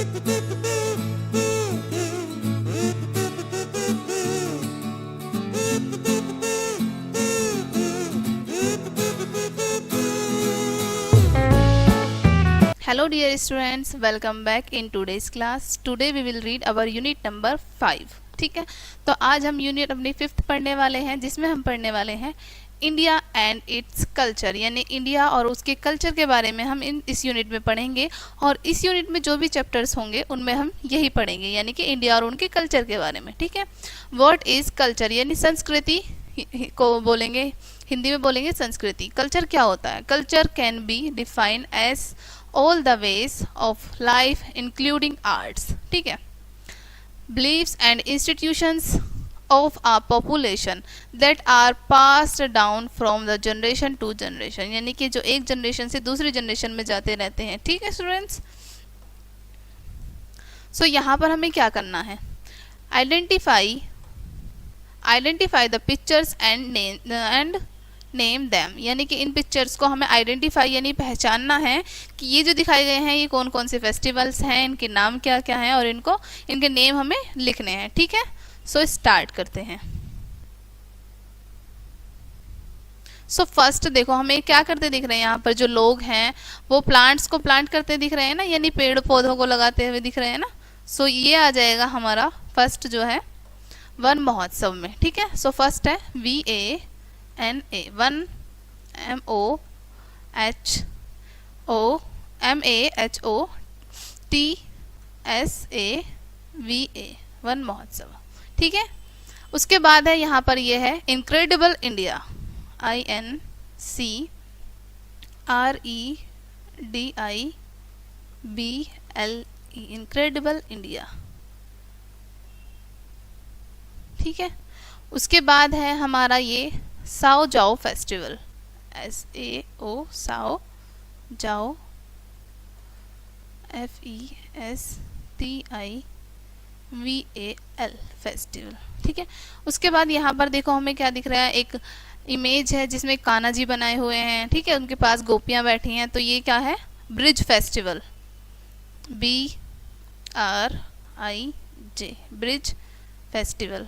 Hello dear students, welcome back in today's class. Today we will read our unit number 5. ठीक है, तो आज हम यूनिट अपनी 5th पढ़ने वाले हैं, जिसमें हम पढ़ने वाले हैं इंडिया एंड इट्स कल्चर, यानी इंडिया और उसके कल्चर के बारे में हम इस यूनिट में पढ़ेंगे। और इस यूनिट में जो भी चैप्टर्स होंगे उनमें हम यही पढ़ेंगे, यानी कि इंडिया और उनके कल्चर के बारे में। ठीक है, व्हाट इज कल्चर, यानी संस्कृति को बोलेंगे, हिंदी में बोलेंगे संस्कृति। कल्चर क्या होता है? Culture can be define as all the ways of life including arts, ठीक है, beliefs and institutions of our population that are passed down from the generation to generation, यानी कि जो एक जनरेशन से दूसरी जनरेशन में जाते रहते हैं। ठीक है स्टूडेंट्स, सो यहाँ पर हमें क्या करना है? Identify the pictures and name them, यानी कि इन पिक्चर्स को हमें आइडेंटिफाई यानी पहचानना है कि ये जो दिखाए गए हैं ये कौन कौन से फेस्टिवल्स हैं, इनके नाम क्या क्या हैं और इनके नेम हमें लिखने हैं। ठीक है, सो स्टार्ट करते हैं। सो फर्स्ट देखो हमें क्या करते दिख रहे हैं, यहाँ पर जो लोग हैं वो प्लांट्स को प्लांट करते दिख रहे हैं ना, यानी पेड़ पौधों को लगाते हुए दिख रहे हैं ना। सो ये आ जाएगा हमारा फर्स्ट जो है वन महोत्सव में। ठीक है, सो फर्स्ट है VANA, वन MOHOTSAVA, वन महोत्सव। ठीक है, उसके बाद है यहाँ पर ये है incredible India, INCREDIBLE, incredible India. ठीक है, उसके बाद है हमारा ये साओ जाओ फेस्टिवल, SAO, साओ जाओ FESTIVAL फेस्टिवल। ठीक है, उसके बाद यहाँ पर देखो हमें क्या दिख रहा है, एक इमेज है जिसमें कान्हा जी बनाए हुए हैं। ठीक है, उनके पास गोपियाँ बैठी हैं, तो ये क्या है? Bridge festival, BRIJ, bridge festival.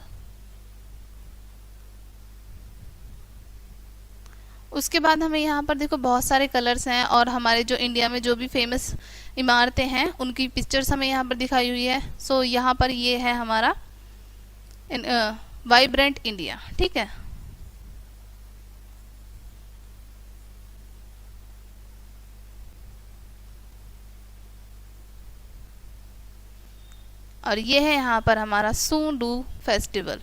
उसके बाद हमें यहाँ पर देखो बहुत सारे कलर्स हैं और हमारे जो इंडिया में जो भी फेमस इमारतें हैं उनकी पिक्चर्स हमें यहाँ पर दिखाई हुई है। सो यहाँ पर ये है हमारा वाइब्रेंट इंडिया। ठीक है, और ये है यहाँ पर हमारा सूंडू फेस्टिवल,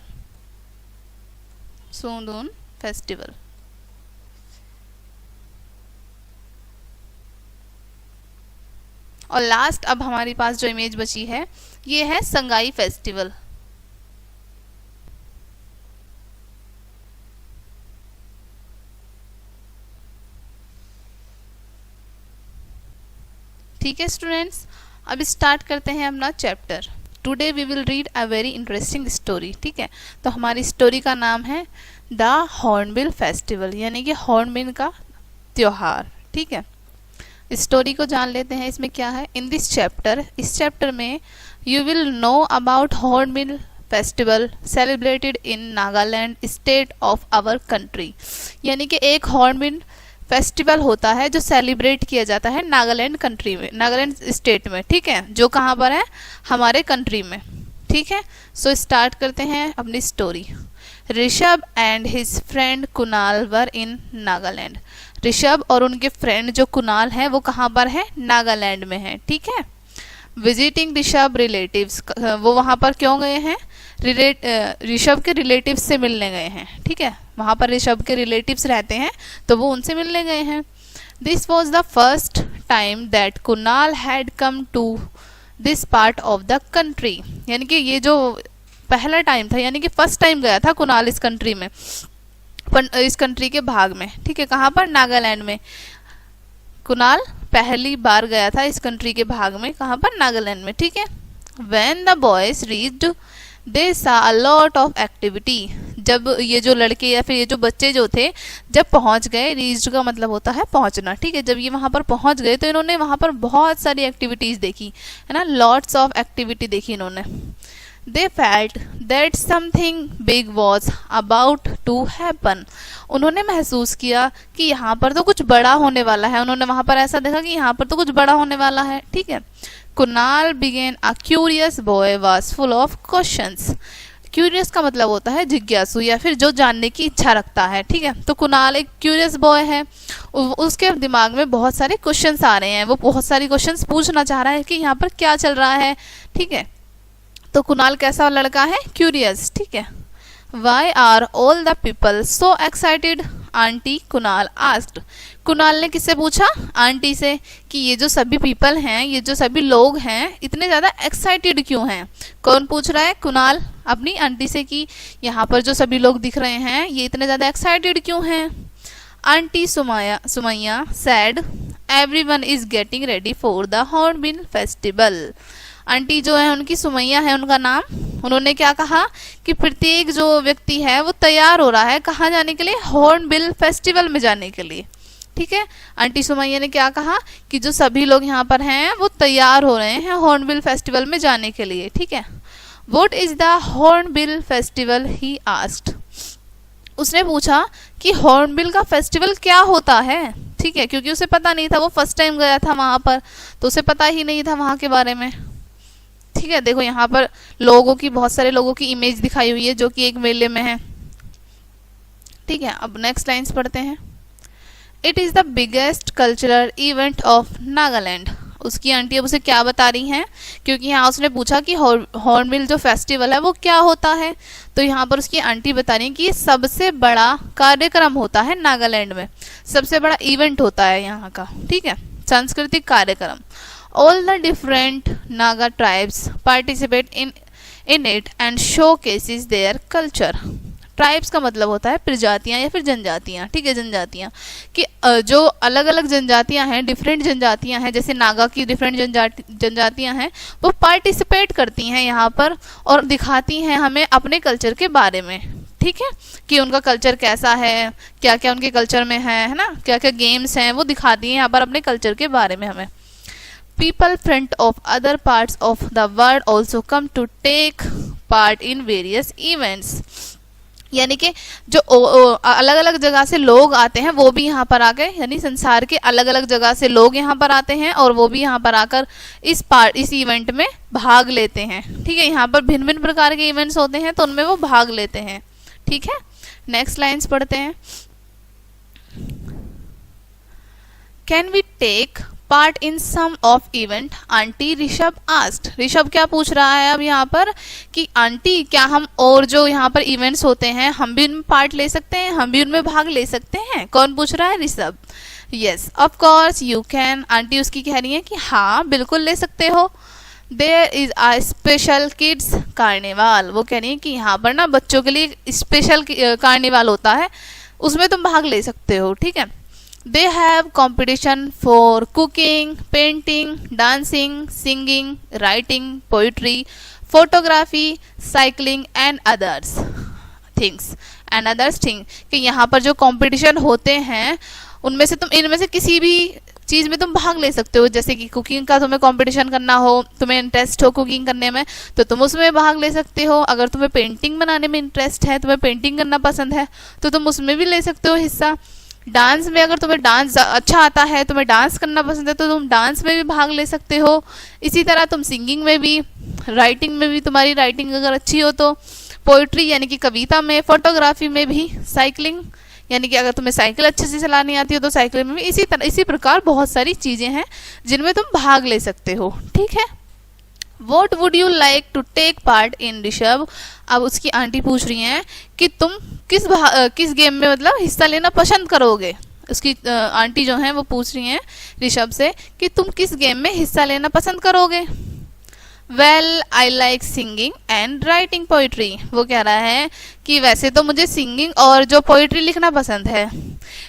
सूंदून फेस्टिवल। और लास्ट अब हमारे पास जो इमेज बची है ये है संगाई फेस्टिवल। ठीक है स्टूडेंट्स, अब स्टार्ट करते हैं अपना chapter. Today we will read a very interesting story. ठीक है, तो हमारी स्टोरी का नाम है द हॉर्नबिल फेस्टिवल, यानी कि हॉर्नबिल का त्योहार। ठीक है, स्टोरी को जान लेते हैं इसमें क्या है। इन दिस चैप्टर, इस चैप्टर में you will know about hornbill festival celebrated in Nagaland state of our country, यानी कि एक हॉर्नबिल फेस्टिवल होता है जो सेलिब्रेट किया जाता है नागालैंड कंट्री में, नागालैंड स्टेट में। ठीक है, जो कहाँ पर है? हमारे कंट्री में। ठीक है, सो स्टार्ट करते हैं अपनी story. Rishabh and his friend Kunal were in Nagaland, Rishabh और उनके फ्रेंड जो कुणाल हैं वो कहाँ पर है? नागालैंड में है। ठीक है, विजिटिंग ऋषभ रिलेटिव्स, वो वहाँ पर क्यों गए हैं? ऋषभ के रिलेटिव्स से मिलने गए हैं। ठीक है, वहाँ पर ऋषभ के रिलेटिव्स रहते हैं तो वो उनसे मिलने गए हैं। This was the first time that Kunal had come to this part of the country, यानी कि ये जो पहला टाइम था, यानी कि फर्स्ट टाइम गया था कुणाल इस कंट्री में, इस कंट्री के भाग में। ठीक है, कहाँ पर? नागालैंड में। कुणाल पहली बार गया था इस कंट्री के भाग में, कहाँ पर? नागालैंड में। ठीक है, व्हेन द बॉयज रीच्ड दे सा अ लॉट ऑफ एक्टिविटी, जब ये जो लड़के या फिर ये जो बच्चे जो थे जब पहुंच गए, रीच्ड का मतलब होता है पहुंचना, ठीक है, जब ये वहां पर पहुंच गए तो इन्होंने वहां पर बहुत सारी एक्टिविटीज देखी, है ना, लॉट्स ऑफ एक्टिविटी देखी इन्होंने। They felt that something big was about to happen. उन्होंने महसूस किया कि यहाँ पर तो कुछ बड़ा होने वाला है। उन्होंने वहां पर ऐसा देखा कि यहाँ पर तो कुछ बड़ा होने वाला है, ठीक है। Kunal began a curious boy was full of questions. Curious का मतलब होता है जिज्ञासु या फिर जो जानने की इच्छा रखता है, ठीक है। तो कुणाल एक क्यूरियस बॉय है, उसके दिमाग में बहुत सारे क्वेश्चंस आ रहे हैं, वो बहुत सारे क्वेश्चंस पूछना चाह रहा है कि यहाँ पर क्या चल रहा है, ठीक है। तो कुणाल कैसा लड़का है? क्यूरियस, ठीक है। Why are all the people so excited? Aunty Kunal asked. Kunal ने किससे पूछा? आंटी से, कि ये जो सभी पीपल हैं, ये जो सभी लोग हैं, इतने ज़्यादा एक्साइटेड क्यों हैं? कौन पूछ रहा है? कुणाल अपनी आंटी से कि यहाँ पर जो सभी लोग दिख रहे हैं ये इतने ज़्यादा एक्साइटेड क्यों हैं? Aunty Sumaiya sad everyone is getting ready for the hornbill festival. Aunty जो है उनकी सुमैया है उनका नाम, उन्होंने क्या कहा कि प्रत्येक जो व्यक्ति है वो तैयार हो रहा है कहाँ जाने के लिए? हॉर्नबिल फेस्टिवल में जाने के लिए, ठीक है। आंटी सुमैया ने क्या कहा कि जो सभी लोग यहाँ पर हैं वो तैयार हो रहे हैं हॉर्नबिल फेस्टिवल में जाने के लिए, ठीक है। What is the hornbill festival? He asked. उसने पूछा कि हॉर्नबिल का फेस्टिवल क्या होता है, ठीक है, क्योंकि उसे पता नहीं था, वो फर्स्ट टाइम गया था वहां पर, तो उसे पता ही नहीं था वहां के बारे में, ठीक है। देखो यहाँ पर लोगों की, बहुत सारे लोगों की इमेज दिखाई हुई है जो कि एक मेले में है, ठीक है। अब नेक्स्ट लाइंस पढ़ते हैं। It is the biggest cultural event of Nagaland. उसकी आंटी अब उसे क्या बता रही हैं, क्योंकि यहाँ उसने पूछा कि हॉर्नबिल जो फेस्टिवल है वो क्या होता है, तो यहाँ पर उसकी आंटी बता रही है कि सबसे बड़ा कार्यक्रम होता है नागालैंड में, सबसे बड़ा इवेंट होता है यहाँ का, ठीक है, सांस्कृतिक कार्यक्रम। All the different Naga tribes participate in it and showcases their culture. Tribes का मतलब होता है प्रजातियां या फिर जनजातियां, ठीक है, जनजातियां कि जो अलग अलग जनजातियां हैं, डिफरेंट जनजातियां हैं, जैसे नागा की डिफरेंट जनजातियां हैं, वो पार्टिसिपेट करती हैं यहाँ पर और दिखाती हैं हमें अपने कल्चर के बारे में, ठीक है, कि उनका कल्चर कैसा है, क्या क्या उनके कल्चर में है ना, क्या क्या गेम्स हैं, वो दिखाती हैं यहाँ पर अपने कल्चर के बारे में हमें। People front of other parts of the world also come to take part in various events. यानी कि जो अलग अलग जगह से लोग आते हैं वो भी यहाँ पर आ गए, यानी संसार के अलग अलग जगह से लोग यहाँ पर आते हैं और वो भी यहाँ पर आकर इस इवेंट में भाग लेते हैं, ठीक है। यहाँ पर भिन्न भिन्न प्रकार के इवेंट्स होते हैं तो उनमें वो भाग लेते हैं, ठीक है। नेक्स्ट लाइंस पढ़ते हैं। Can we take part in some of event? Aunty Rishabh asked. Rishabh क्या पूछ रहा है अब यहाँ पर कि आंटी क्या हम और जो यहाँ पर इवेंट्स होते हैं हम भी उनमें पार्ट ले सकते हैं, हम भी उनमें भाग ले सकते हैं? कौन पूछ रहा है? Rishabh. Yes of course you can. Aunty उसकी कह रही है कि हाँ बिल्कुल ले सकते हो। There is a special kids carnival. वो कह रही है कि यहाँ पर ना बच्चों के लिए स्पेशल कार्निवाल होता है, उसमें तुम भाग ले सकते हो, ठीक है। They have competition for cooking, painting, dancing, singing, writing, poetry, photography, cycling and others things कि यहाँ पर जो कंपटीशन होते हैं उनमें से तुम इनमें से किसी भी चीज़ में तुम भाग ले सकते हो। जैसे कि कुकिंग का तुम्हें कंपटीशन करना हो, तुम्हें इंटरेस्ट हो कुकिंग करने में, तो तुम उसमें भाग ले सकते हो। अगर तुम्हें पेंटिंग बनाने में इंटरेस्ट है, तुम्हें पेंटिंग करना पसंद है, तो तुम उसमें भी ले सकते हो हिस्सा। डांस में अगर तुम्हें डांस अच्छा आता है, तुम्हें डांस करना पसंद है, तो तुम डांस में भी भाग ले सकते हो। इसी तरह तुम सिंगिंग में भी, राइटिंग में भी, तुम्हारी राइटिंग अगर अच्छी हो तो, पोइट्री यानी कि कविता में, फोटोग्राफी में भी, साइकिलिंग यानी कि अगर तुम्हें साइकिल अच्छे से चलानी आती हो तो साइकिल में भी, इसी प्रकार बहुत सारी चीज़ें हैं जिनमें तुम भाग ले सकते हो, ठीक है। What would you like to take part in? Rishabh. अब उसकी आंटी पूछ रही हैं कि तुम किस गेम में मतलब हिस्सा लेना पसंद करोगे। उसकी आंटी जो हैं वो पूछ रही हैं ऋषभ से कि तुम किस गेम में हिस्सा लेना पसंद करोगे। Well I like singing and writing poetry. वो कह रहा है कि वैसे तो मुझे सिंगिंग और जो पोइट्री लिखना पसंद है।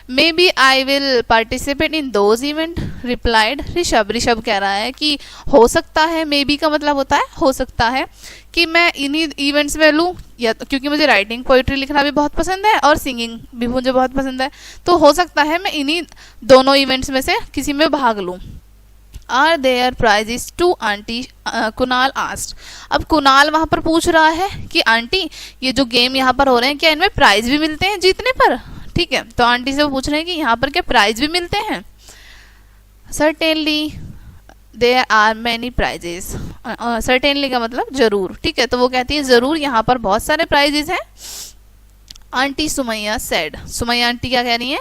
Maybe I will participate in those event, replied Rishabh. Rishabh कह रहा है कि हो सकता है, मे बी का मतलब होता है हो सकता है कि मैं इन्हीं इवेंट्स में लूँ, या क्योंकि मुझे राइटिंग पोइट्री लिखना भी बहुत पसंद है और सिंगिंग भी मुझे बहुत पसंद है, तो हो सकता है मैं इन्हीं दोनों इवेंट्स में से किसी में भाग लूँ। Are there prizes to aunty, Kunal asked. अब कुणाल वहाँ पर पूछ रहा है कि आंटी ये जो गेम यहाँ पर हो रहे हैं क्या इनमें प्राइज भी मिलते हैं जीतने पर, ठीक है। तो आंटी से वो पूछ रहे हैं कि यहाँ पर क्या प्राइज भी मिलते हैं। Certainly there are many prizes, certainly का मतलब जरूर, ठीक है। तो वो कहती है जरूर यहाँ पर बहुत सारे प्राइजेस हैं। Aunty Sumaiya said, Sumaiya aunty क्या कह रही है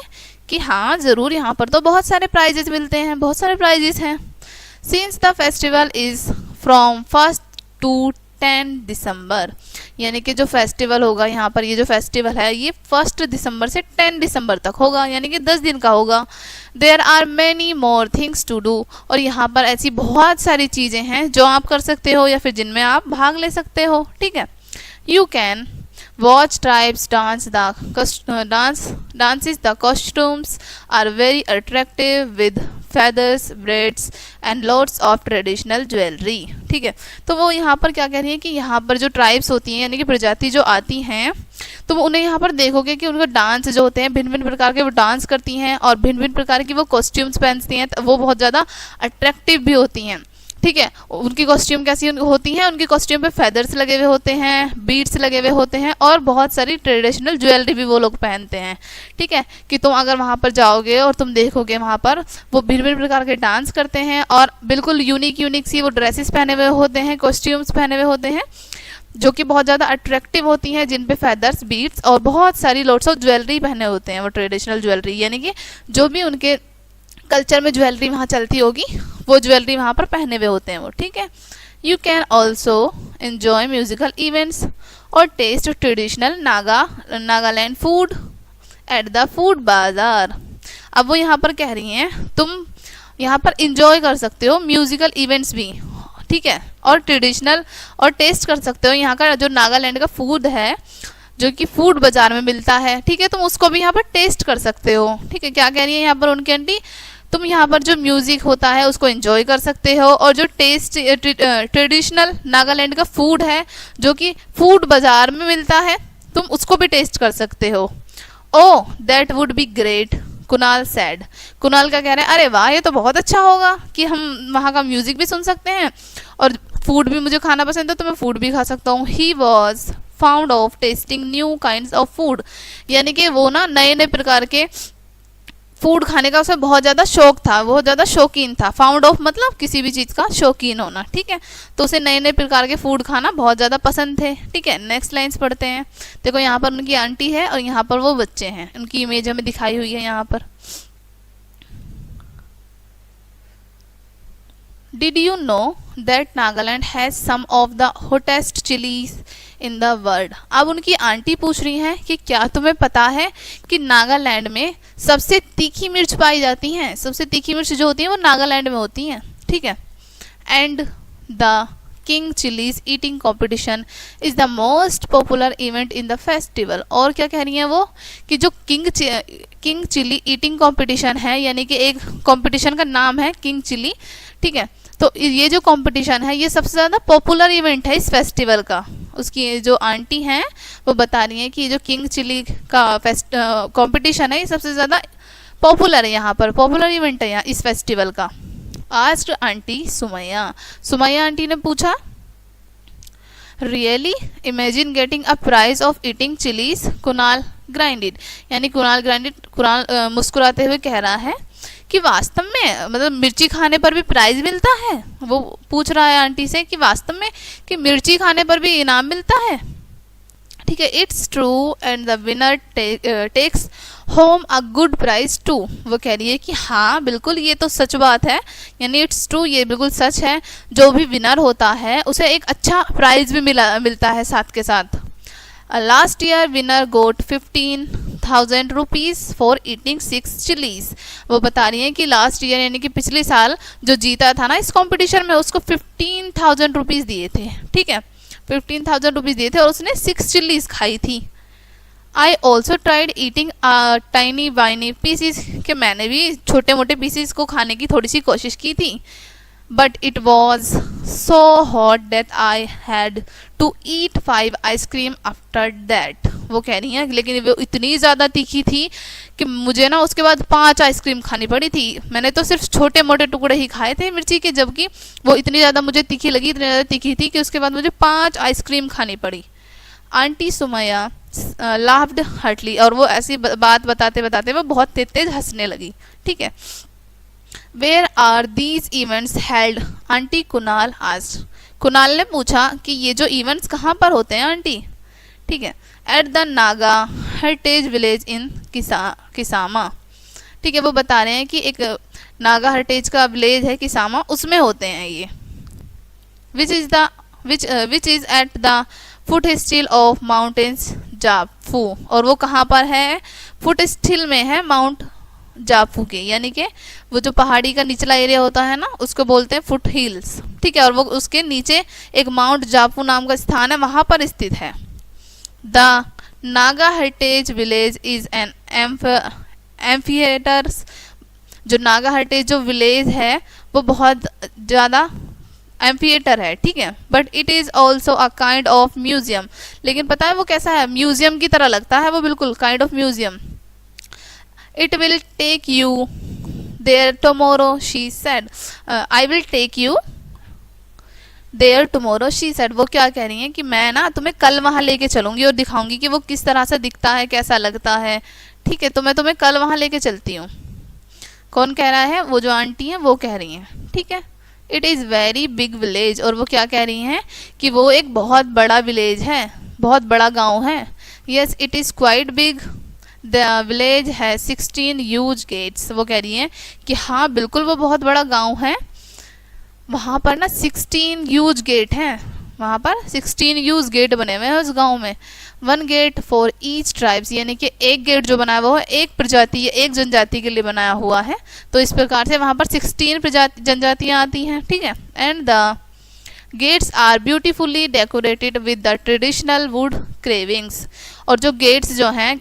कि हाँ जरूर यहाँ पर तो बहुत सारे प्राइजेस मिलते हैं, बहुत सारे प्राइजेस हैं। Since the festival is from 1 to 10 दिसंबर, यानी कि जो फेस्टिवल होगा यहाँ पर, ये जो फेस्टिवल है ये 1 दिसंबर से 10 दिसंबर तक होगा, यानी कि 10 दिन का होगा। There are many more things to do, और यहाँ पर ऐसी बहुत सारी चीज़ें हैं जो आप कर सकते हो या फिर जिनमें आप भाग ले सकते हो, ठीक है। You can watch tribes dance, dances, the costumes are very attractive with feathers, braids and lots of traditional jewelry, ठीक है। तो वो यहाँ पर क्या कह रही है कि यहाँ पर जो ट्राइब्स होती हैं यानी कि प्रजाति जो आती हैं, तो वो उन्हें यहाँ पर देखोगे कि उनका डांस जो होते हैं भिन्न भिन्न प्रकार के वो डांस करती हैं और भिन्न भिन्न प्रकार की वो कॉस्ट्यूम्स पहनती हैं, वो बहुत ज़्यादा अट्रैक्टिव भी होती हैं, ठीक है। उनकी कॉस्ट्यूम कैसी होती हैं, उनकी कॉस्ट्यूम पे फेदर्स लगे हुए होते हैं, बीड्स लगे हुए होते हैं और बहुत सारी ट्रेडिशनल ज्वेलरी भी वो लोग पहनते हैं, ठीक है। कि तुम अगर वहाँ पर जाओगे और तुम देखोगे वहाँ पर वो भिन्न भिन्न प्रकार के डांस करते हैं और बिल्कुल यूनिक सी वो ड्रेसेस पहने हुए होते हैं, कॉस्ट्यूम्स पहने हुए होते हैं जो कि बहुत ज़्यादा अट्रैक्टिव होती हैं, जिन पे फेदर्स, बीड्स और बहुत सारी लोट्स ऑफ ज्वेलरी पहने होते हैं, वो ट्रेडिशनल ज्वेलरी, यानी कि जो भी उनके कल्चर में ज्वेलरी वहाँ चलती होगी वो ज्वेलरी वहाँ पर पहने हुए होते हैं वो, ठीक है। You can also enjoy musical events और taste traditional Nagaland food at the food bazaar. अब वो यहाँ पर कह रही हैं तुम यहाँ पर इंजॉय कर सकते हो म्यूजिकल इवेंट्स भी, ठीक है, और ट्रेडिशनल और टेस्ट कर सकते हो यहाँ का जो नागालैंड का फूड है जो कि फूड बाजार में मिलता है, ठीक है। तुम उसको भी यहाँ पर टेस्ट कर सकते हो, ठीक है। क्या कह रही है यहाँ पर उनकी आंटी, तुम यहाँ पर जो म्यूजिक होता है उसको एंजॉय कर सकते हो और जो टेस्ट ट्रेडिशनल नागालैंड का फूड है जो कि फूड बाजार में मिलता है तुम उसको भी टेस्ट कर सकते हो। Oh that would be great, Kunal sad. Kunal का कह रहे हैं अरे वाह ये तो बहुत अच्छा होगा कि हम वहाँ का म्यूजिक भी सुन सकते हैं और फूड भी मुझे खाना पसंद है तो मैं फूड भी खा सकता हूँ। He was found of testing new kinds of food, यानी कि वो ना नए नए प्रकार के फूड खाने का उसे बहुत ज़्यादा शौक था, बहुत ज़्यादा शौकीन था। फाउंड ऑफ मतलब किसी भी चीज़ का शौकीन होना, ठीक है। तो उसे नए नए प्रकार के फूड खाना बहुत ज़्यादा पसंद थे, ठीक है। नेक्स्ट लाइन्स पढ़ते हैं। देखो यहाँ पर उनकी आंटी है और यहाँ पर वो बच्चे हैं, उनकी इमेज हमें दिखाई हुई है यहाँ पर। Did you know that Nagaland has some of the hottest chilies in the world? अब उनकी आंटी पूछ रही हैं कि क्या तुम्हें पता है कि नागालैंड में सबसे तीखी मिर्च पाई जाती हैं, सबसे तीखी मिर्च जो होती है वो नागालैंड में होती हैं, ठीक है। And the king chillies eating competition is the most popular event in the festival. और क्या कह रही हैं वो कि जो किंग चिली ईटिंग कॉम्पिटिशन है, यानी कि एक कॉम्पिटिशन का नाम है किंग चिली, ठीक है। तो ये जो कंपटीशन है ये सबसे ज़्यादा पॉपुलर इवेंट है इस फेस्टिवल का। उसकी जो आंटी हैं वो बता रही हैं कि ये जो किंग चिली का कंपटीशन है ये सबसे ज़्यादा पॉपुलर है, यहाँ पर पॉपुलर इवेंट है यहाँ इस फेस्टिवल का। Asked aunty Sumaiya, Sumaiya aunty ने पूछा really imagine getting a prize of eating chillies, Kunal grinded, यानी कुणाल मुस्कुराते हुए कह रहा है कि वास्तव में मतलब मिर्ची खाने पर भी प्राइज मिलता है। वो पूछ रहा है आंटी से कि वास्तव में कि मिर्ची खाने पर भी इनाम मिलता है, ठीक है। It's true and the winner takes home a good prize too. वो कह रही है कि हाँ बिल्कुल ये तो सच बात है, यानी इट्स ट्रू ये बिल्कुल सच है, जो भी विनर होता है उसे एक अच्छा प्राइज भी मिलता है साथ के साथ। Last year winner got 15,000 rupees for eating 6 chillies. वो बता रही हैं कि लास्ट ईयर यानी कि पिछले साल जो जीता था ना इस कंपटीशन में उसको 15,000 रुपीज़ दिए थे, ठीक है। 15,000 रुपीज़ दिए थे और उसने 6 चिलीज खाई थी। I also tried eating tiny winy pieces, कि मैंने भी छोटे मोटे पीसीज को खाने की थोड़ी सी कोशिश की थी, but it was so hot that I had to eat 5 ice cream after that. वो कह रही हैं लेकिन वो इतनी ज़्यादा तीखी थी कि मुझे ना उसके बाद 5 आइसक्रीम खानी पड़ी थी। मैंने तो सिर्फ छोटे मोटे टुकड़े ही खाए थे मिर्ची के, जबकि वो इतनी ज़्यादा मुझे तीखी लगी, इतनी ज़्यादा तीखी थी कि उसके बाद मुझे 5 आइसक्रीम खानी पड़ी। आंटी सुमैया लाफ्ड हर्टली, और वो ऐसी बात बताते बताते वो बहुत तेज तेज हंसने लगी। ठीक है। Where are these events held, aunty Kunal asked. Kunal ने पूछा कि ये जो इवेंट्स कहाँ पर होते हैं आंटी। ठीक है। At the Naga heritage village in Kisama. ठीक है, वो बता रहे हैं कि एक नागा हेरिटेज का विलेज है किसामा, उसमें होते हैं ये। विच इज एट द फुट हिस्टिल ऑफ माउंटेन्स जाफू, और वो कहाँ पर है, फुट हिस्टिल में है माउंट जाफू के, यानी कि वो जो पहाड़ी का निचला एरिया होता है ना उसको बोलते हैं फुट हिल्स। ठीक है। और वो उसके नीचे एक माउंट जाफू नाम का स्थान है, वहां पर स्थित है। The Naga heritage village is an amphitheatre, जो नागा हेरिटेज जो विलेज है वो बहुत ज़्यादा एम्फिएटर है। ठीक है। But it is also a kind of museum, लेकिन पता है वो कैसा है, म्यूजियम की तरह लगता है वो, बिल्कुल kind of museum. It will take you there tomorrow, she said. I will take you there tomorrow, she said. वो क्या कह रही हैं कि मैं ना तुम्हें कल वहाँ लेके चलूंगी और दिखाऊंगी कि वो किस तरह से दिखता है, कैसा लगता है। ठीक है, तो मैं तुम्हें कल वहाँ लेके चलती हूँ। कौन कह रहा है, वो जो आंटी हैं वो कह रही हैं। ठीक है। It is very big village, और वो क्या कह रही हैं कि वो एक बहुत बड़ा विलेज है, बहुत बड़ा गाँव है। Yes it is quite big, the village है 16 ह्यूज गेट्स। वो कह रही हैं कि हाँ बिल्कुल वो बहुत बड़ा गांव है, वहाँ पर ना 16 ह्यूज गेट हैं, वहाँ पर 16 ह्यूज गेट बने हुए हैं उस गांव में। 1 गेट फॉर ईच ट्राइब्स, यानी कि एक गेट जो बनाया हुआ है एक प्रजाति या एक जनजाति के लिए बनाया हुआ है। तो इस प्रकार से वहाँ पर 16 जनजातियाँ आती हैं। ठीक है। And the gates are beautifully decorated with the traditional wood cravings, और जो गेट्स जो हैं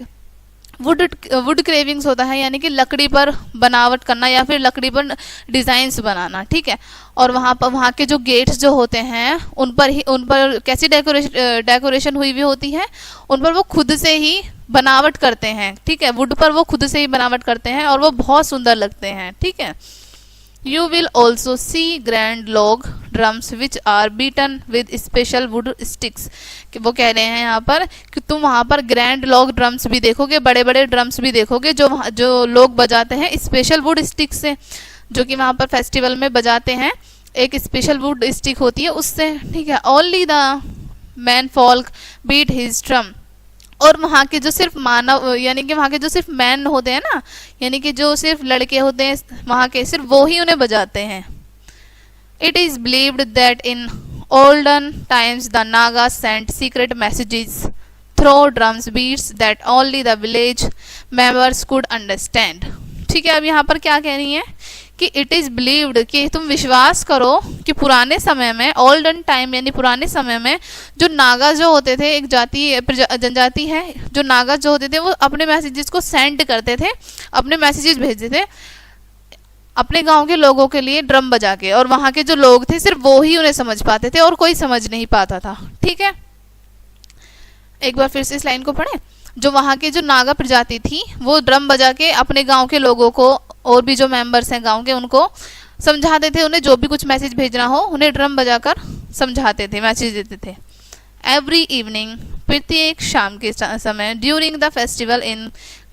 वुड क्रेविंग्स होता है, यानी कि लकड़ी पर बनावट करना या फिर लकड़ी पर डिज़ाइंस बनाना। ठीक है। और वहाँ के जो गेट्स जो होते हैं उन पर कैसी डेकोरेशन हुई हुई होती है, उन पर वो खुद से ही बनावट करते हैं। ठीक है। वुड पर वो खुद से ही बनावट करते हैं और वो बहुत सुंदर लगते हैं। ठीक है। You will also see grand log drums which are beaten with special wood sticks। कि वो कह रहे हैं यहाँ पर कि तुम वहाँ पर ग्रैंड लॉग ड्रम्स भी देखोगे, बड़े बड़े ड्रम्स भी देखोगे जो लोग बजाते हैं स्पेशल वुड स्टिक से, जो कि वहाँ पर फेस्टिवल में बजाते हैं। एक स्पेशल वुड स्टिक होती है उससे। ठीक है। Only the man folk beat his drum, और वहाँ के जो सिर्फ मानव, यानी कि वहाँ के जो सिर्फ मैन होते हैं ना, यानी कि जो सिर्फ लड़के होते हैं वहाँ के, सिर्फ वो ही उन्हें बजाते हैं। It is believed that in olden times the Naga sent secret messages through drums beats that only the village members could understand. ठीक है। अब यहाँ पर क्या कह रही हैं कि इट इज़ बिलीव्ड, कि तुम विश्वास करो कि पुराने समय में, ओल्डन टाइम यानी पुराने समय में, जो नागा जो होते थे, एक जनजाति है, जो नागा जो होते थे वो अपने मैसेजेस को सेंड करते थे, अपने मैसेजेस भेजते थे अपने गांव के लोगों के लिए ड्रम बजा के, और वहाँ के जो लोग थे सिर्फ वो ही उन्हें समझ पाते थे और कोई समझ नहीं पाता था। ठीक है। एक बार फिर से इस लाइन को पढ़ें। जो वहाँ के जो नागा प्रजाति थी वो ड्रम बजा के अपने गांव के लोगों को, और भी जो मेंबर्स हैं गांव के, उनको समझाते थे। उन्हें जो भी कुछ मैसेज भेजना हो उन्हें ड्रम बजाकर समझाते थे, मैसेज देते थे। एवरी इवनिंग, प्रत्येक शाम के समय, during the festival in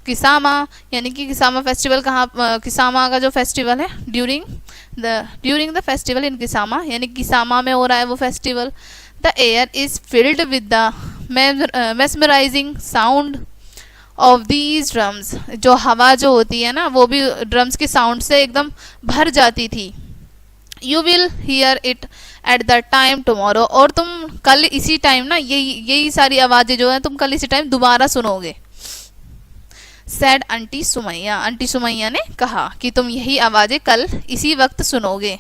Kisama, यानी कि किसामा फेस्टिवल कहाँ, किसामा का जो फेस्टिवल है, during the festival in Kisama, यानी किसामा में हो रहा है वो festival. The air is filled with the mesmerizing sound of these drums, जो हवा जो होती है ना वो भी ड्रम्स के साउंड से एकदम भर जाती थी। You will hear it at the time tomorrow, और तुम कल इसी टाइम ना यही सारी आवाज़ें जो है तुम कल इसी टाइम दोबारा सुनोगे। Sad aunty Sumaiya, aunty Sumaiya ने कहा कि तुम यही आवाज़ें कल इसी वक्त सुनोगे।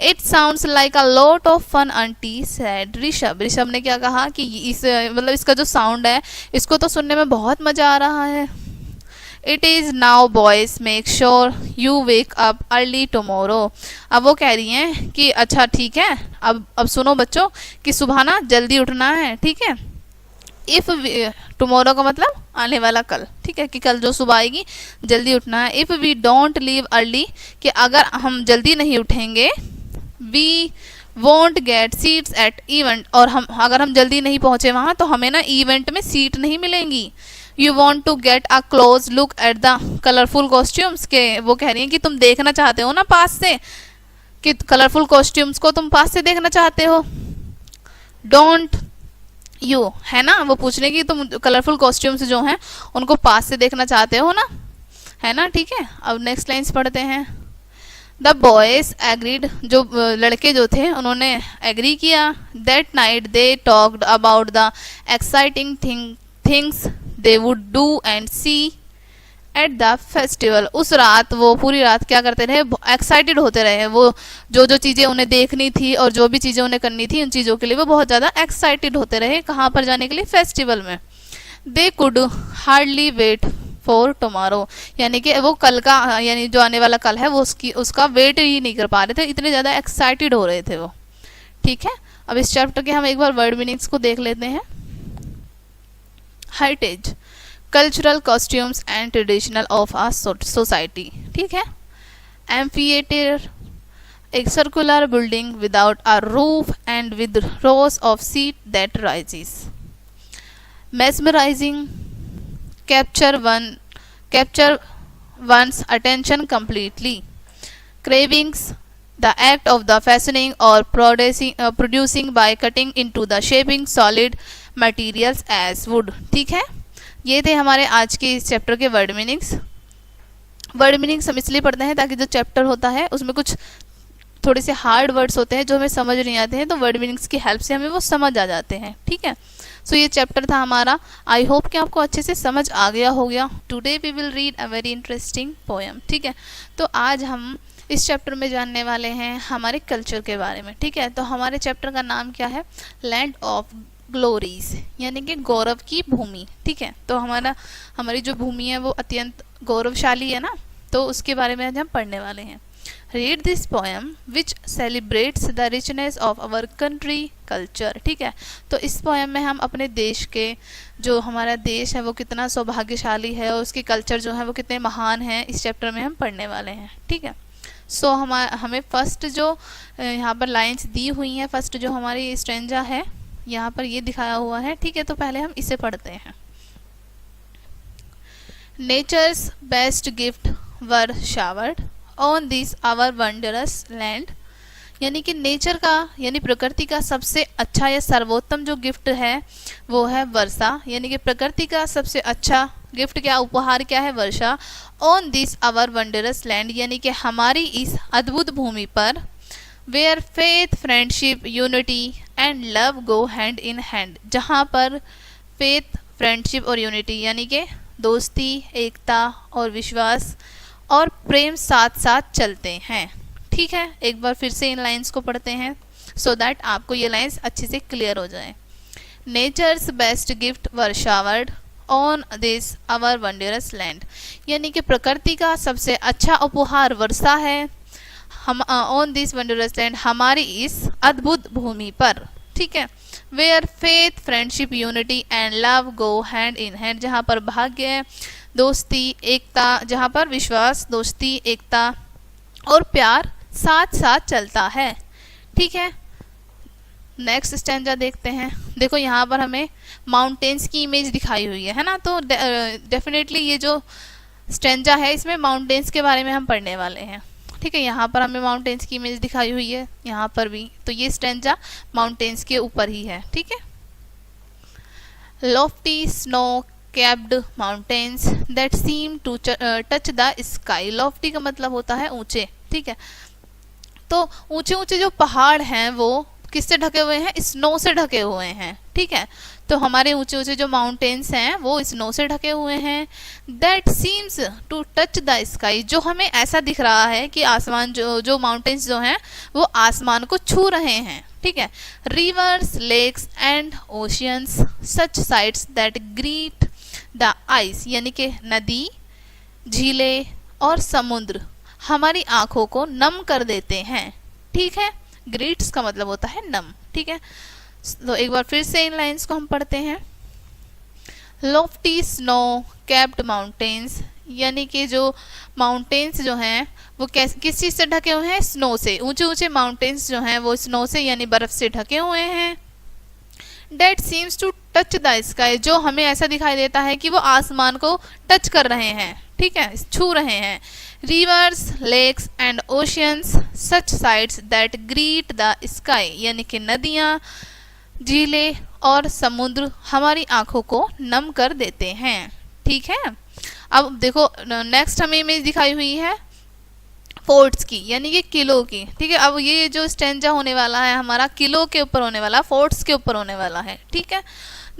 It sounds like a lot of fun aunty said Rishabh. Rishabh ने क्या कहा कि इस मतलब इसका जो साउंड है इसको तो सुनने में बहुत मजा आ रहा है। It is now boys make sure you wake up early tomorrow. अब वो कह रही हैं कि अच्छा ठीक है, अब सुनो बच्चों कि सुबह ना जल्दी उठना है, ठीक है। इफ़ टुमारो का मतलब आने वाला कल, ठीक है, कि कल जो सुबह आएगी जल्दी उठना है। If we don't leave early, कि अगर हम जल्दी नहीं उठेंगे, we won't get seats at event, और अगर हम जल्दी नहीं पहुंचे वहां तो हमें ना इवेंट में सीट नहीं मिलेंगी। You want to get a close look at the colourful costumes, के वो कह रही हैं कि तुम देखना चाहते हो ना पास से, कि कलरफुल कॉस्ट्यूम्स को तुम पास से देखना चाहते हो। डोंट यू, है ना, वो पूछ रहे कि तुम कलरफुल कॉस्ट्यूम्स जो हैं उनको पास से देखना चाहते हो ना, है ना, ठीक है। अब नेक्स्ट लाइन्स पढ़ते हैं। द बॉयज एग्रीड, जो लड़के जो थे उन्होंने एग्री किया। That night they talked about the exciting things they would do and see at the festival. उस रात वो पूरी रात क्या करते रहे, एक्साइटेड होते रहे। वो जो जो चीज़ें उन्हें देखनी थी और जो भी चीज़ें उन्हें करनी थी उन चीज़ों के लिए वो बहुत ज़्यादा एक्साइटेड होते रहे। कहाँ पर जाने के लिए, फेस्टिवल में। They could hardly wait for tomorrow, यानी कि वो कल का, यानी जो आने वाला कल है वो उसका वेट ही नहीं कर पा रहे थे, इतने ज़्यादा एक्साइटेड हो रहे थे वो, ठीक है। अब इस चैप्टर के हम एक बार वर्ड मीनिंग्स को देख लेते हैं। Heritage, cultural costumes and traditional of a society, ठीक है। एम्फिथिएटर, एक circular building without a roof and with rows of seat that rises. Mesmerising, capture one's attention completely. Cravings, the act of the fashioning or producing by cutting into the shaping solid materials as wood, ठीक है। ये थे हमारे आज के इस chapter के word meanings. Word meanings हम इसलिए पढ़ते हैं ताकि जो चैप्टर होता है उसमें कुछ थोड़े से हार्ड वर्ड्स होते हैं जो हमें समझ नहीं आते हैं, तो वर्ड मीनिंग्स की हेल्प से हमें वो समझ आ जाते हैं, ठीक है। सो ये चैप्टर था हमारा। आई होप कि आपको अच्छे से समझ आ गया होगा। Today we will read a very interesting poem, ठीक है। तो आज हम इस चैप्टर में जानने वाले हैं हमारे कल्चर के बारे में, ठीक है। तो हमारे चैप्टर का नाम क्या है, लैंड ऑफ ग्लोरीज, यानी कि गौरव की भूमि, ठीक है। तो हमारी जो भूमि है वो अत्यंत गौरवशाली है ना, तो उसके बारे में आज हम पढ़ने वाले हैं। Read this poem which celebrates the richness of our country culture, ठीक है। तो इस पोएम में हम अपने देश के, जो हमारा देश है वो कितना सौभाग्यशाली है और उसके कल्चर जो है वो कितने महान हैं, इस चैप्टर में हम पढ़ने वाले हैं, ठीक है। सो हमें फर्स्ट जो यहाँ पर लाइन्स दी हुई हैं, फर्स्ट जो हमारी स्ट्रेंजा है यहाँ पर ये दिखाया हुआ है, ठीक है। तो पहले हम इसे पढ़ते हैं। Nature's best gift were showered on this our wondrous land, यानी कि नेचर का, यानी प्रकृति का सबसे अच्छा या सर्वोत्तम जो गिफ्ट है वो है वर्षा, यानी कि प्रकृति का सबसे अच्छा गिफ्ट क्या, उपहार क्या है, Varsha. On this our wondrous land, यानी कि हमारी इस अद्भुत भूमि पर। Where faith, friendship, unity and love go hand in hand, जहाँ पर फेथ, फ्रेंडशिप और यूनिटी यानी कि दोस्ती, एकता और विश्वास और प्रेम साथ साथ चलते हैं, ठीक है। एक बार फिर से इन लाइंस को पढ़ते हैं सो दैट आपको ये लाइंस अच्छे से क्लियर हो जाए। Nature's best gift were showered on this our wondrous land, यानी कि प्रकृति का सबसे अच्छा उपहार वर्षा है हम ऑन दिस वंडरस लैंड, हमारी इस अद्भुत भूमि पर, ठीक है। Where faith, friendship, unity and love go hand in hand, जहाँ पर भाग्य, दोस्ती, एकता, जहाँ पर विश्वास, दोस्ती, एकता और प्यार साथ साथ चलता है, ठीक है। नेक्स्ट स्टैंजा देखते हैं। देखो यहाँ पर हमें माउंटेन्स की इमेज दिखाई हुई है ना, तो डेफिनेटली ये जो स्टैंजा है इसमें माउंटेन्स के बारे में हम पढ़ने वाले हैं, ठीक है। यहाँ पर हमें माउंटेन्स की इमेज दिखाई हुई है, यहाँ पर भी, तो ये स्टैंजा माउंटेन्स के ऊपर ही है, ठीक है। Lofty snow capped mountains that seem to touch the sky, lofty का मतलब होता है ऊंचे, ठीक है। तो ऊंचे ऊंचे जो पहाड़ हैं वो किससे ढके हुए हैं? स्नो से ढके हुए हैं, ठीक है। तो हमारे ऊंचे ऊंचे जो माउंटेन्स हैं वो स्नो से ढके हुए हैं। That seems to touch the sky, जो हमें ऐसा दिख रहा है कि आसमान, जो माउंटेन्स जो हैं वो आसमान को छू रहे हैं, ठीक है। Rivers, lakes and oceans, such sights that greet the eyes, यानी कि नदी, झीलें और समुद्र हमारी आंखों को नम कर देते हैं, ठीक है। ग्रीट्स का मतलब होता है नम, ठीक है। तो एक बार फिर से इन लाइंस को हम पढ़ते हैं। लॉफ्टी स्नो कैप्ड माउंटेन्स, यानी कि जो माउंटेन्स जो हैं वो किस चीज़ से ढके हुए हैं? स्नो से। ऊंचे ऊंचे माउंटेन्स जो हैं वो स्नो से यानी बर्फ से ढके हुए हैं। That seems to touch the sky, जो हमें ऐसा दिखाई देता है कि वो आसमान को टच कर रहे हैं, ठीक है, छू रहे हैं। Rivers, lakes and oceans, such sights that greet the sky, यानी कि नदियाँ, झीलें और समुद्र हमारी आंखों को नम कर देते हैं, ठीक है। अब देखो नेक्स्ट हमें इमेज दिखाई हुई है फोर्ट्स की, यानी कि किलों की, ठीक है। अब ये जो स्टेंजा होने वाला है हमारा किलों के ऊपर होने वाला, फोर्ट्स के ऊपर होने वाला है, ठीक है।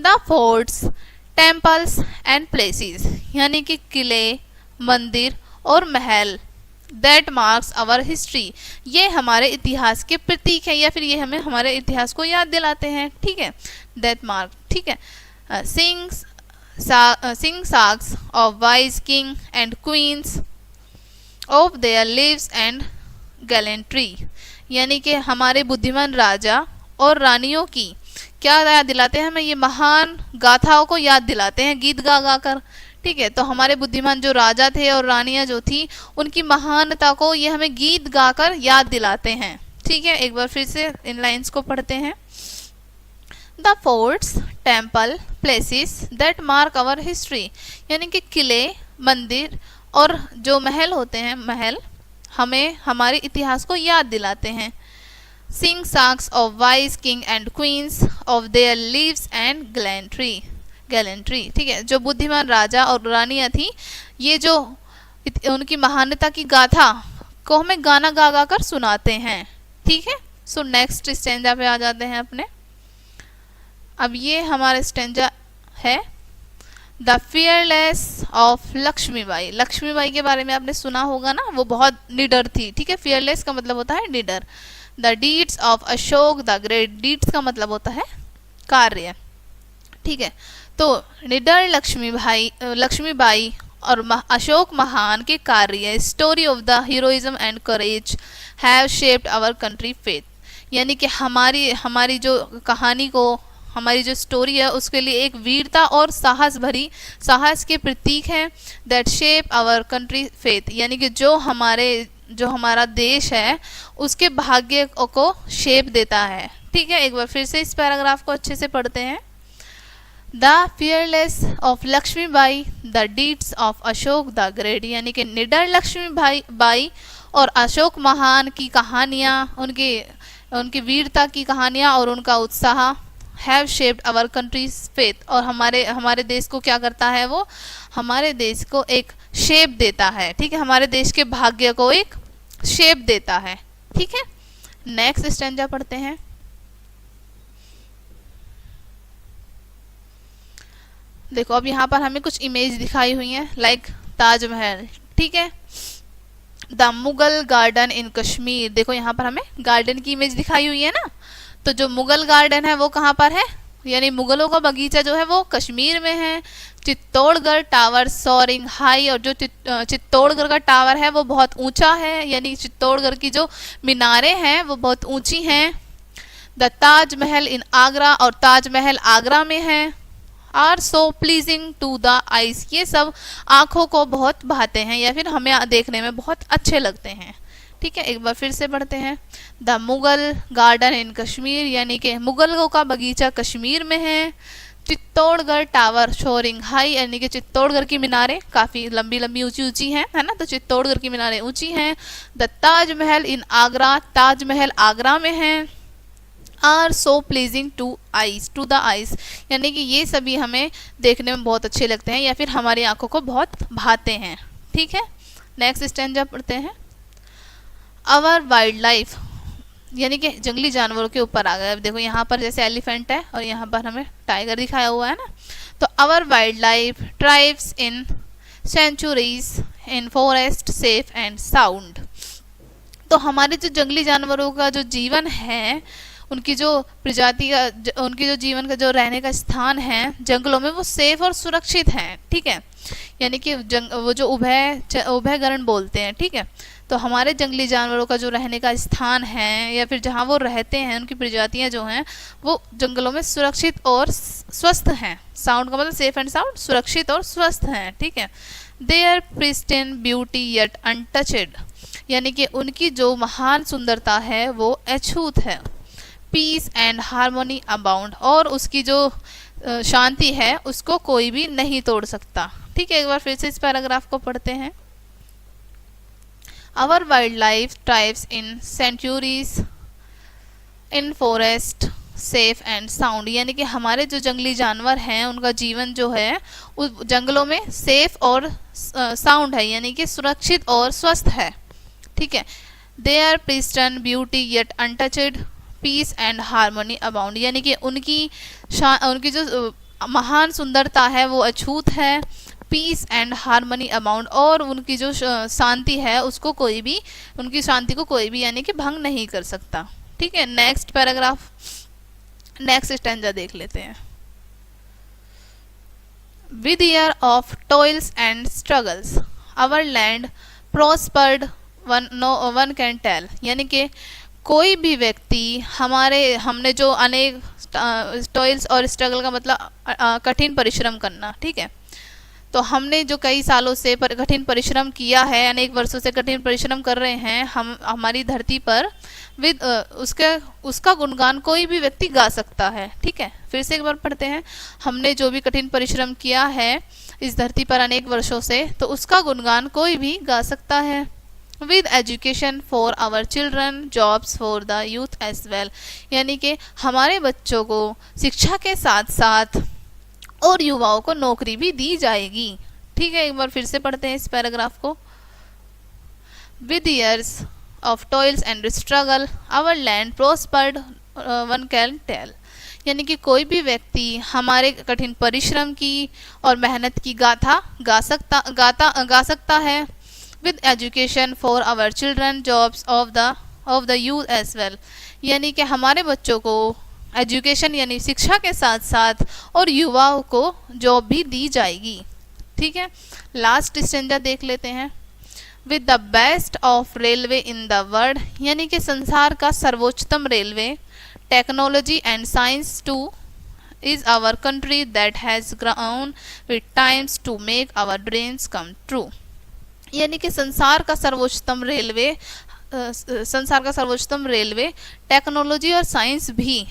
The forts, temples and places, यानी कि किले, मंदिर और महल, दैट मार्क्स आवर हिस्ट्री, ये हमारे इतिहास के प्रतीक है या फिर ये हमें हमारे इतिहास को याद दिलाते हैं, ठीक है। दैट मार्क, ठीक है। Sing sagas of wise king and queens of their lives and gallantry, यानी कि हमारे बुद्धिमान राजा और रानियों की क्या याद दिलाते हैं? हमें ये महान गाथाओं को याद दिलाते हैं गीत गा गा कर, ठीक है। तो हमारे बुद्धिमान जो राजा थे और रानियां जो थी उनकी महानता को ये हमें गीत गाकर याद दिलाते हैं, ठीक है। एक बार फिर से इन लाइंस को पढ़ते हैं। The forts, temple, places that mark our history, यानी कि किले, मंदिर और जो महल होते हैं, महल हमें हमारे इतिहास को याद दिलाते हैं। Sing sagas of wise king and queens of their lives and gallantry, ठीक है। जो बुद्धिमान राजा और रानियां थी, ये जो उनकी महानता की गाथा को हमें गाना गा गा कर सुनाते हैं, ठीक है। सो नेक्स्ट स्टेंजा पे आ जाते हैं अपने। अब ये हमारा स्टेंजा है the fearless of Lakshmibai. Lakshmibai के बारे में आपने सुना होगा ना, वो बहुत निडर थी, ठीक है। फियरलेस का मतलब होता है निडर। The deeds of Ashoka the great, deeds का मतलब होता है कार्य, ठीक है। तो निडर लक्ष्मीबाई और अशोक महान के कार्य, story of the heroism and courage have shaped our country faith, यानी कि हमारी जो कहानी को, हमारी जो स्टोरी है उसके लिए एक वीरता और साहस के प्रतीक है। That shape our country faith, यानी कि जो हमारा देश है उसके भाग्य को शेप देता है, ठीक है। एक बार फिर से इस पैराग्राफ को अच्छे से पढ़ते हैं। The fearless of Lakshmibai, the deeds of Ashoka the great, यानी कि निडर लक्ष्मीबाई और अशोक महान की कहानियाँ, उनकी वीरता की कहानियाँ और उनका उत्साह have shaped our countries faith, और हमारे देश को क्या करता है? वो हमारे देश को एक शेप देता है, ठीक है। हमारे देश के भाग्य को एक शेप देता है, ठीक है। नेक्स्ट स्टेंजा पढ़ते हैं। देखो अब यहाँ पर हमें कुछ इमेज दिखाई हुई है, लाइक ताजमहल, ठीक है। द मुगल गार्डन इन कश्मीर, देखो यहाँ पर हमें गार्डन की इमेज दिखाई हुई है ना। तो जो मुगल गार्डन है वो कहाँ पर है? यानी मुगलों का बगीचा जो है वो कश्मीर में है। चित्तौड़गढ़ टावर सोअरिंग हाई, और जो चित्तौड़गढ़ का टावर है वो बहुत ऊंचा है, यानी चित्तौड़गढ़ की जो मीनारें हैं वो बहुत ऊंची हैं। द ताजमहल इन आगरा, और ताजमहल आगरा में है। Are so pleasing to the eyes, ये सब आँखों को बहुत भाते हैं या फिर हमें देखने में बहुत अच्छे लगते हैं, ठीक है। एक बार फिर से पढ़ते हैं। द मुगल गार्डन इन कश्मीर, यानी कि मुगलों का बगीचा कश्मीर में है। चित्तौड़गढ़ टावर सोअरिंग हाई, यानी कि चित्तौड़गढ़ की मीनारें काफ़ी लंबी लंबी ऊंची ऊंची हैं, है ना। तो चित्तौड़गढ़ की मीनारें ऊंची हैं। द ताजमहल इन आगरा, ताजमहल आगरा में है। Are so pleasing to the eyes, यानी कि ये सभी हमें देखने में बहुत अच्छे लगते हैं या फिर हमारी आंखों को बहुत भाते हैं, ठीक है। नेक्स्ट स्टेंजा पढ़ते हैं। आवर वाइल्ड लाइफ, यानी कि जंगली जानवरों के ऊपर आ गए। अब देखो यहाँ पर जैसे एलिफेंट है और यहाँ पर हमें टाइगर दिखाया हुआ है ना। तो our wild life thrives in sanctuaries in forest safe and sound. तो हमारे जो जंगली जानवरों का जो जीवन है, उनकी जो प्रजाति का उनकी जो जीवन का जो रहने का स्थान है जंगलों में, वो सेफ और सुरक्षित है। ठीक है, यानी कि वो जो उभयगरण बोलते हैं। ठीक है, तो हमारे जंगली जानवरों का जो रहने का स्थान है या फिर जहाँ वो रहते हैं, उनकी प्रजातियाँ जो हैं वो जंगलों में सुरक्षित और स्वस्थ हैं। साउंड का मतलब सेफ एंड साउंड, सुरक्षित और स्वस्थ हैं। ठीक है, their pristine beauty yet untouched, यानी कि उनकी जो महान सुंदरता है वो अछूत है। पीस एंड हार्मोनी अबाउंड, और उसकी जो शांति है उसको कोई भी नहीं तोड़ सकता। ठीक है, एक बार फिर से इस पैराग्राफ को पढ़ते हैं। Our wild life thrives in sanctuaries in forest safe and sound, यानी कि हमारे जो जंगली जानवर हैं उनका जीवन जो है उस जंगलों में सेफ और साउंड है, यानी कि सुरक्षित और स्वस्थ है। ठीक है, they are pristine beauty yet untouched peace and harmony abound, यानी कि उनकी जो महान सुंदरता है वो अछूत है। पीस एंड हार्मनी अबाउंड, और उनकी जो शांति है उसको कोई भी, उनकी शांति को कोई भी यानी कि भंग नहीं कर सकता। ठीक है, नेक्स्ट पैराग्राफ, नेक्स्ट स्टैंजा देख लेते हैं। With year of toils and struggles our land prospered one can tell, यानी कि कोई भी व्यक्ति हमने जो अनेक टॉयल्स और स्ट्रगल का मतलब कठिन परिश्रम करना। ठीक है, तो हमने जो कई सालों से कठिन परिश्रम किया है, अनेक वर्षों से कठिन परिश्रम कर रहे हैं हम हमारी धरती पर, उसका गुणगान कोई भी व्यक्ति गा सकता है। ठीक है, फिर से एक बार पढ़ते हैं। हमने जो भी कठिन परिश्रम किया है इस धरती पर अनेक वर्षों से, तो उसका गुणगान कोई भी गा सकता है। With education for our children jobs for the youth as well, यानी कि हमारे बच्चों को शिक्षा के साथ साथ और युवाओं को नौकरी भी दी जाएगी। ठीक है, एक बार फिर से पढ़ते हैं इस पैराग्राफ को। With years of toils and struggle our land prospered one can tell, यानी कि कोई भी व्यक्ति हमारे कठिन परिश्रम की और मेहनत की गाथा गा सकता है। With education for our children jobs of the youth as well, यानी कि हमारे बच्चों को एजुकेशन यानी शिक्षा के साथ साथ और युवाओं को जॉब भी दी जाएगी। ठीक है, लास्ट स्टैंजा देख लेते हैं। With the best of railway in the world, यानी कि संसार का सर्वोच्चतम railway, technology and science too is our country that has grown with times to make our dreams come true, यानी कि संसार का सर्वोच्चतम रेलवे टेक्नोलॉजी और साइंस भी,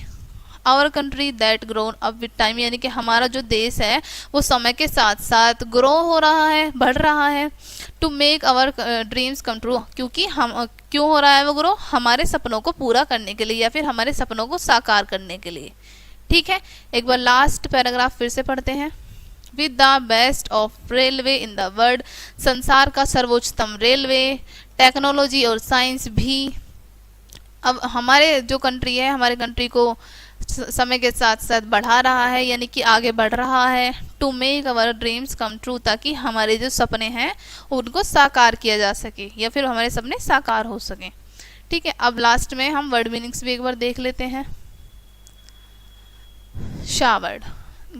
our country that grown up with time, यानी कि हमारा जो देश है वो समय के साथ साथ ग्रो हो रहा है, बढ़ रहा है। To make our dreams come true, क्यों हो रहा है वो ग्रो? हमारे सपनों को पूरा करने के लिए या फिर हमारे सपनों को साकार करने के लिए। ठीक है, एक बार लास्ट पैराग्राफ फिर से पढ़ते हैं। With the best of railway in the world, संसार का सर्वोच्चतम रेलवे, टेक्नोलॉजी और साइंस भी। अब हमारे जो कंट्री है, हमारे कंट्री को समय के साथ साथ बढ़ा रहा है, यानी कि आगे बढ़ रहा है। To make our dreams come true, ताकि हमारे जो सपने हैं उनको साकार किया जा सके या फिर हमारे सपने साकार हो सके। ठीक है, अब लास्ट में हम वर्ड मीनिंग्स भी एक बार देख लेते हैं। Showered,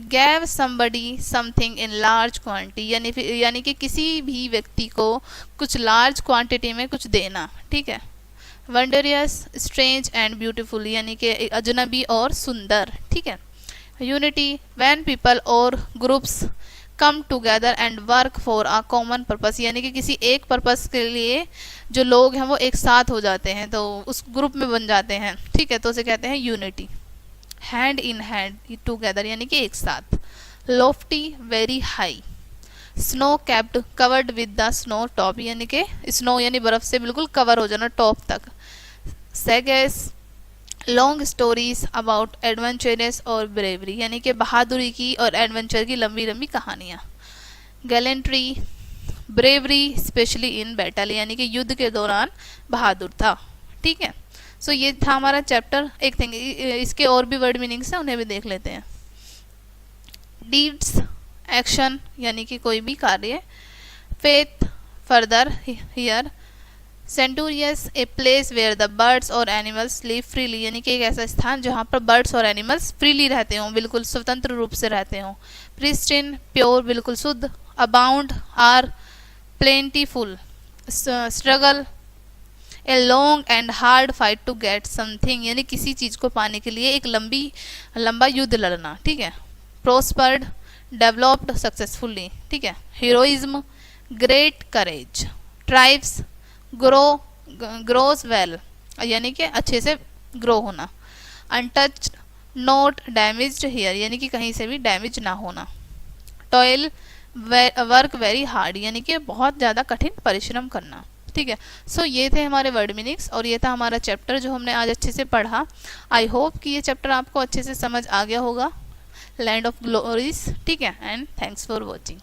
gave somebody something in large quantity, यानी कि किसी भी व्यक्ति को कुछ लार्ज क्वांटिटी में कुछ देना। ठीक है, वंडरियस स्ट्रेंज एंड ब्यूटीफुल, यानी कि अजनबी और सुंदर। ठीक है, यूनिटी, व्हेन पीपल और groups come together and work for a common purpose, यानी कि किसी एक पर्पस के लिए जो लोग हैं वो एक साथ हो जाते हैं तो उस ग्रुप में बन जाते हैं। ठीक है, तो उसे कहते हैं unity. Hand in hand together, यानी कि एक साथ। Lofty, very high. Snow capped, covered with the snow top, यानी कि स्नो यानी बर्फ से बिल्कुल कवर हो जाना टॉप तक। सेगेस, लॉन्ग स्टोरीज अबाउट एडवेंचरस और ब्रेवरी, यानी कि बहादुरी की और एडवेंचर की लंबी लंबी कहानियाँ। Gallantry, bravery specially in battle, यानी कि युद्ध के दौरान बहादुर था। ठीक है, सो ये था हमारा चैप्टर। एक थिंग, इसके और भी वर्ड मीनिंग्स हैं, उन्हें भी देख लेते हैं। डीड्स एक्शन यानी कि कोई भी कार्य। Faith further here. Sanctuaries a place where the birds और एनिमल्स लिव फ्रीली यानी कि एक ऐसा स्थान जहाँ पर बर्ड्स और एनिमल्स फ्रीली रहते हों, बिल्कुल स्वतंत्र रूप से रहते हों। प्रिस्टिन प्योर बिल्कुल शुद्ध। Abound are plentiful. Struggle a long and hard fight to get something यानी किसी चीज़ को पाने के लिए एक लंबा युद्ध लड़ना, ठीक है। प्रोस्पर्ड डेवलप्ड सक्सेसफुली, ठीक है। Heroism great courage. Tribes grows well यानी कि अच्छे से ग्रो होना। अनटच्ड नॉट डैमेज्ड हियर यानी कि कहीं से भी डैमेज ना होना। टॉयल वर्क वेरी हार्ड यानी कि बहुत ज़्यादा कठिन परिश्रम करना, ठीक है। सो ये थे हमारे वर्ड मीनिंग्स और ये था हमारा चैप्टर जो हमने आज अच्छे से पढ़ा। आई होप कि ये चैप्टर आपको अच्छे से समझ आ गया होगा, लैंड ऑफ ग्लोरीज, ठीक है। And thanks for watching.